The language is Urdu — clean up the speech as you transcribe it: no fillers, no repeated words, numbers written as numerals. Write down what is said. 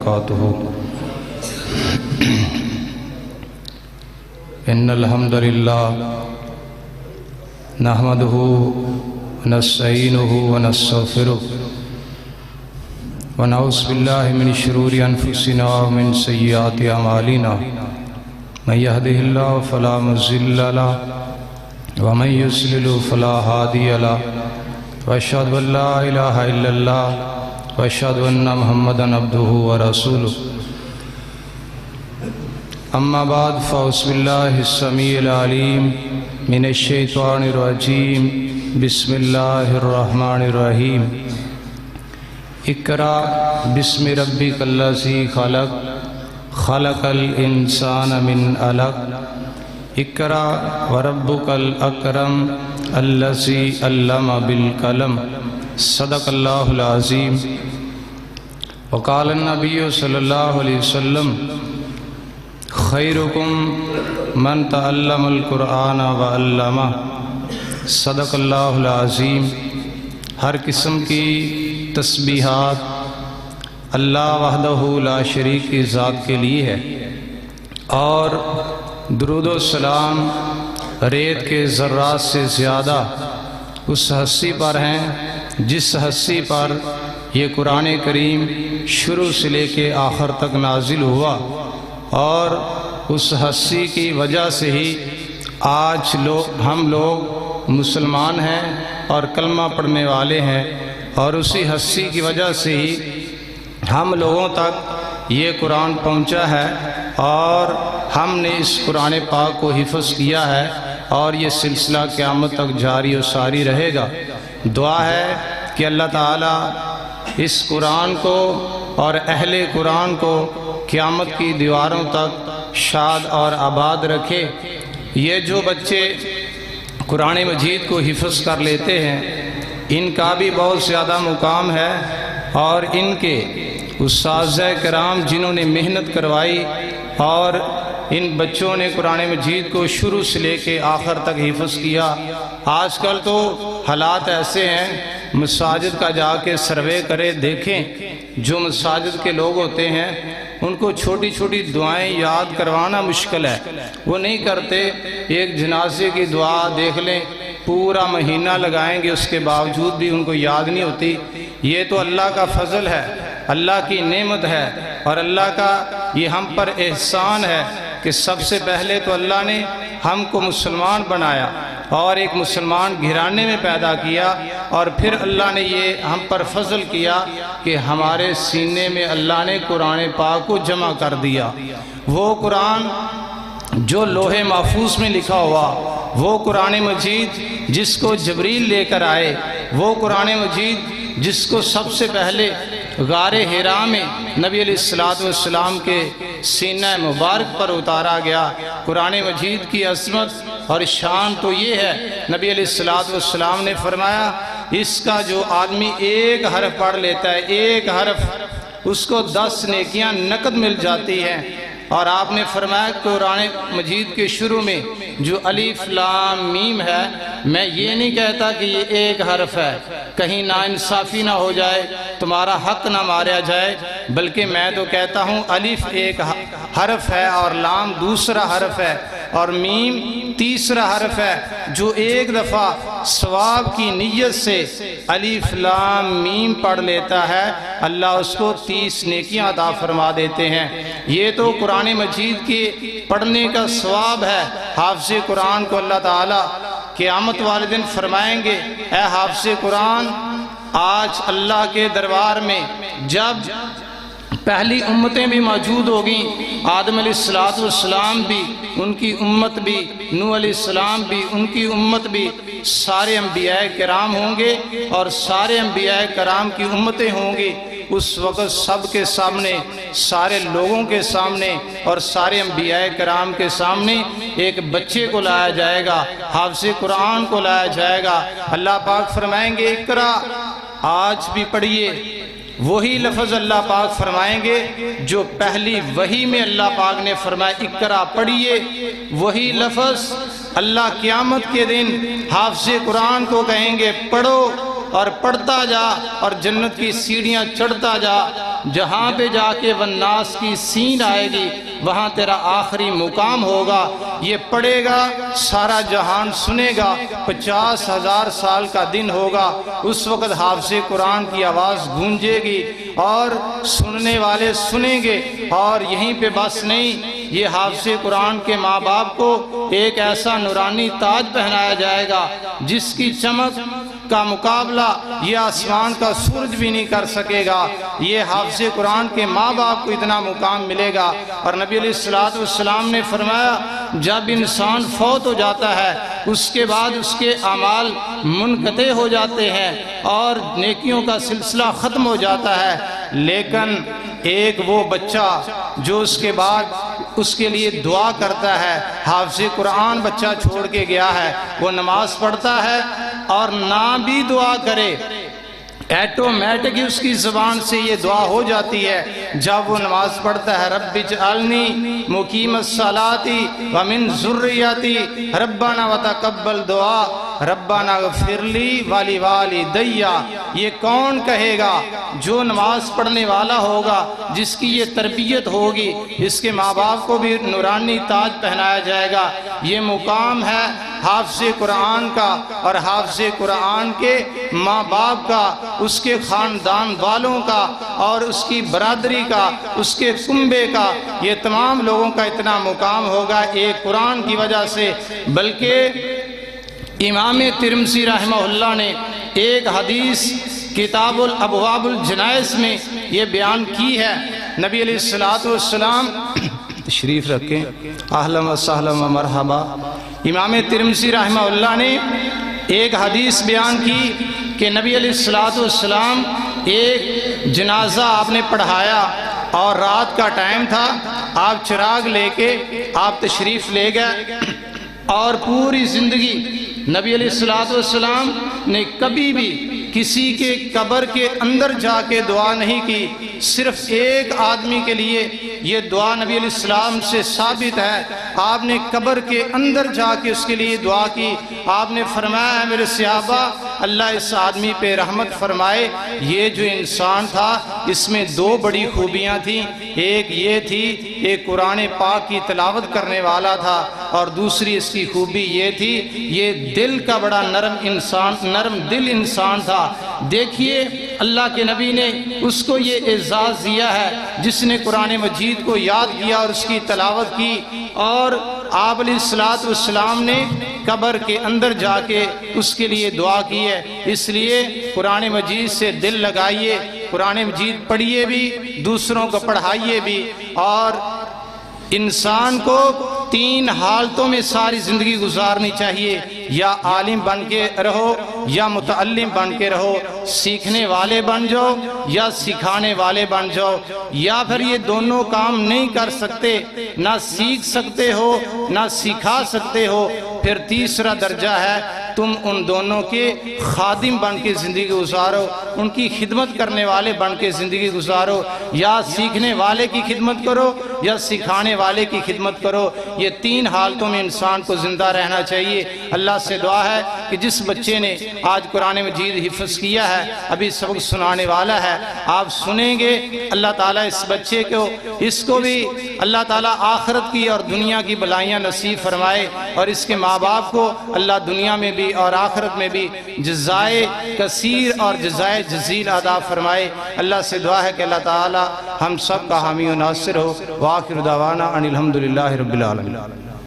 وبركاته إن الحمد لله نحمده ونستعينه ونستغفره ونعوذ بالله من شرور أنفسنا ومن سيئات أعمالنا من يهده الله فلا مضل له ومن يضلل فلا هادي له وأشهد أن لا إله إلا الله وأشهد أن محمدا عبده ورسوله أما بعد فأعوذ بالله السميع العليم من الشيطان الرجيم بسم الله الرحمن الرحيم اقرأ باسم ربك الذي خلق خلق الإنسان من علق اقرأ وربك الأكرم الذي علم بالقلم صدق الله العظيم وقال النبي صلى الله عليه وسلم خيركم من تعلم القرآن وعلمه صدق اللہ العظیم۔ ہر قسم کی تسبیحات اللہ وحدہ لا شریک کی ذات کے لیے ہے، اور درود و سلام ریت کے ذرات سے زیادہ اس ہستی پر ہیں جس ہستی پر یہ قرآن کریم شروع سے لے کے آخر تک نازل ہوا، اور اس ہستی کی وجہ سے ہی آج ہم لوگ مسلمان ہیں اور کلمہ پڑھنے والے ہیں، اور اسی ہستی کی وجہ سے ہی ہم لوگوں تک یہ قرآن پہنچا ہے، اور ہم نے اس قرآن پاک کو حفظ کیا ہے، اور یہ سلسلہ قیامت تک جاری و ساری رہے گا۔ دعا ہے کہ اللہ تعالیٰ اس قرآن کو اور اہل قرآن کو قیامت کی دیواروں تک شاد اور آباد رکھے۔ یہ جو بچے قرآن مجید کو حفظ کر لیتے ہیں ان کا بھی بہت زیادہ مقام ہے، اور ان کے اساتذہ کرام جنہوں نے محنت کروائی اور ان بچوں نے قرآن مجید کو شروع سے لے کے آخر تک حفظ کیا۔ آج کل تو حالات ایسے ہیں، مساجد کا جا کے سروے کرے دیکھیں، جو مساجد کے لوگ ہوتے ہیں ان کو چھوٹی چھوٹی دعائیں یاد کروانا مشکل ہے، وہ نہیں کرتے۔ ایک جنازے کی دعا دیکھ لیں، پورا مہینہ لگائیں گے، اس کے باوجود بھی ان کو یاد نہیں ہوتی۔ یہ تو اللہ کا فضل ہے، اللہ کی نعمت ہے، اور اللہ کا یہ ہم پر احسان ہے کہ سب سے پہلے تو اللہ نے ہم کو مسلمان بنایا اور ایک مسلمان گھرانے میں پیدا کیا، اور پھر اللہ نے یہ ہم پر فضل کیا کہ ہمارے سینے میں اللہ نے قرآن پاک کو جمع کر دیا۔ وہ قرآن جو لوح محفوظ میں لکھا ہوا، وہ قرآن مجید جس کو جبریل لے کر آئے، وہ قرآن مجید جس کو سب سے پہلے غار حرا میں نبی علیہ السلام کے سینہ مبارک پر اتارا گیا۔ قرآن مجید کی عظمت اور شان تو یہ ہے، نبی علیہ السلام نے فرمایا اس کا جو آدمی ایک حرف پڑھ لیتا ہے، ایک حرف، اس کو 10 نیکیاں نقد مل جاتی ہیں۔ اور آپ نے فرمایا قرآن مجید کے شروع میں جو الف لام میم ہے، میں یہ نہیں کہتا کہ یہ ایک حرف ہے، کہیں ناانصافی نہ ہو جائے، تمہارا حق نہ مارا جائے، بلکہ میں تو کہتا ہوں الف ایک حرف ہے اور لام دوسرا حرف ہے اور میم تیسرا حرف ہے۔ جو ایک دفعہ ثواب کی نیت سے الف لام میم پڑھ لیتا ہے، اللہ اس کو 30 نیکیاں عطا فرما دیتے ہیں۔ یہ تو قرآن مجید کے پڑھنے کا ثواب ہے۔ حافظ قرآن کو اللہ تعالیٰ قیامت والے دن فرمائیں گے، اے حافظ قرآن، آج اللہ کے دربار میں جب پہلی امتیں بھی موجود ہوگی، آدم علیہ السلام بھی، ان کی امت بھی، نوح علیہ السلام بھی، ان کی امت بھی، سارے انبیاء کرام ہوں گے اور سارے انبیاء کرام کی امتیں ہوں گی۔ اس وقت سب کے سامنے، سارے لوگوں کے سامنے اور سارے انبیاء کرام کے سامنے ایک بچے کو لایا جائے گا، حافظ قرآن کو لایا جائے گا۔ اللہ پاک فرمائیں گے اقرا، آج بھی پڑھیے۔ وہی لفظ اللہ پاک فرمائیں گے جو پہلی وحی میں اللہ پاک نے فرمایا اقرا پڑھیے، وہی لفظ اللہ قیامت کے دن حافظ قرآن کو کہیں گے پڑھو، اور پڑھتا جا اور جنت کی سیڑھیاں چڑھتا جا۔ جہاں پہ جا کے والناس کی سین آئے گی وہاں تیرا آخری مقام ہوگا۔ یہ پڑھے گا سارا جہان سنے گا، 50,000 سال کا دن ہوگا، اس وقت حافظ قرآن کی آواز گونجے گی اور سننے والے سنیں گے۔ اور یہیں پہ بس نہیں، یہ حافظ قرآن کے ماں باپ کو ایک ایسا نورانی تاج پہنایا جائے گا جس کی چمک کا مقابلہ یہ آسمان کا سورج بھی نہیں کر سکے گا۔ یہ حافظ قرآن کے ماں باپ کو اتنا مقام ملے گا۔ اور نبی علیہ السلام نے فرمایا جب انسان فوت ہو جاتا ہے اس کے بعد اس کے اعمال منقطع ہو جاتے ہیں اور نیکیوں کا سلسلہ ختم ہو جاتا ہے، لیکن ایک وہ بچہ جو اس کے بعد اس کے لیے دعا کرتا ہے، حافظ قرآن بچہ چھوڑ کے گیا ہے، وہ نماز پڑھتا ہے اور نہ بھی دعا کرے، ایٹومیٹک اس کی زبان سے یہ دعا ہو جاتی ہے جب وہ نماز پڑھتا ہے، رب اجعلنی مقیم الصلاۃ ومن ذریتی ربنا وتقبل دعا ربنا اغفر لی ولوالدی۔ یہ کون کہے گا؟ جو نماز پڑھنے والا ہوگا، جس کی یہ تربیت ہوگی، اس کے ماں باپ کو بھی نورانی تاج پہنایا جائے گا۔ یہ مقام ہے حافظ قرآن کا اور حافظ قرآن کے ماں باپ کا، اس کے خاندان والوں کا اور اس کی برادری کا، اس کے کنبے کا، یہ تمام لوگوں کا اتنا مقام ہوگا ایک قرآن کی وجہ سے۔ بلکہ امام ترمذی رحمہ اللہ نے ایک حدیث کتاب الابواب الجنائز میں یہ بیان کی ہے، نبی علیہ السلام تشریف رکھیں، اہلا و سہلا و مرحبا۔ امام ترمذی رحمہ اللہ نے ایک حدیث بیان کی کہ نبی علیہ السلام ایک جنازہ آپ نے پڑھایا اور رات کا ٹائم تھا، آپ چراغ لے کے آپ تشریف لے گئے اور پوری زندگی نبی علیہ السلام نے کبھی بھی کسی کے قبر کے اندر جا کے دعا نہیں کی۔ صرف ایک آدمی کے لیے یہ دعا نبی علیہ السلام سے ثابت ہے، آپ نے قبر کے اندر جا کے اس کے لیے دعا کی۔ آپ نے فرمایا ہے میرے صحابہ اللہ اس آدمی پہ رحمت فرمائے، یہ جو انسان تھا اس میں دو بڑی خوبیاں تھیں، ایک یہ تھی ایک قرآن پاک کی تلاوت کرنے والا تھا اور دوسری اس کی خوبی یہ تھی یہ دل کا بڑا نرم دل انسان تھا۔ دیکھیے اللہ کے نبی نے اس کو یہ اعزاز دیا ہے جس نے قرآن مجید کو یاد کیا اور اس کی تلاوت کی، اور آپ علیہ السلام نے قبر کے اندر جا کے اس کے لیے دعا کی ہے۔ اس لیے قرآن مجید سے دل لگائیے، قرآن مجید پڑھیے بھی، دوسروں کو پڑھائیے بھی، اور انسان کو 3 حالتوں میں ساری زندگی گزارنی چاہیے، یا عالم بن کے رہو، یا متعلم بن کے رہو، سیکھنے والے بن جاؤ یا سکھانے والے بن جاؤ، یا پھر یہ دونوں کام نہیں کر سکتے، نہ سیکھ سکتے ہو نہ سکھا سکتے ہو، پھر تیسرا درجہ ہے تم ان دونوں کے خادم بن کے زندگی گزارو، ان کی خدمت کرنے والے بن کے زندگی گزارو، یا سیکھنے والے کی خدمت کرو یا سکھانے والے کی خدمت کرو۔ یہ 3 حالتوں میں انسان کو زندہ رہنا چاہیے۔ اللہ سے دعا ہے کہ جس بچے نے آج قرآن مجید حفظ کیا ہے، ابھی سبق سنانے والا ہے، آپ سنیں گے، اللہ تعالیٰ اس بچے کو، اس کو بھی اللہ تعالیٰ آخرت کی اور دنیا کی بلائیاں نصیب فرمائے، اور اس کے ماں باپ کو اللہ دنیا میں بھی اور آخرت میں بھی جزائے کثیر اور جزائے جزیل عطا فرمائے۔ اللہ سے دعا ہے کہ اللہ تعالی ہم سب کا حامی و ناصر ہو۔ وآخر دعوانا ان الحمدللہ رب العالمین۔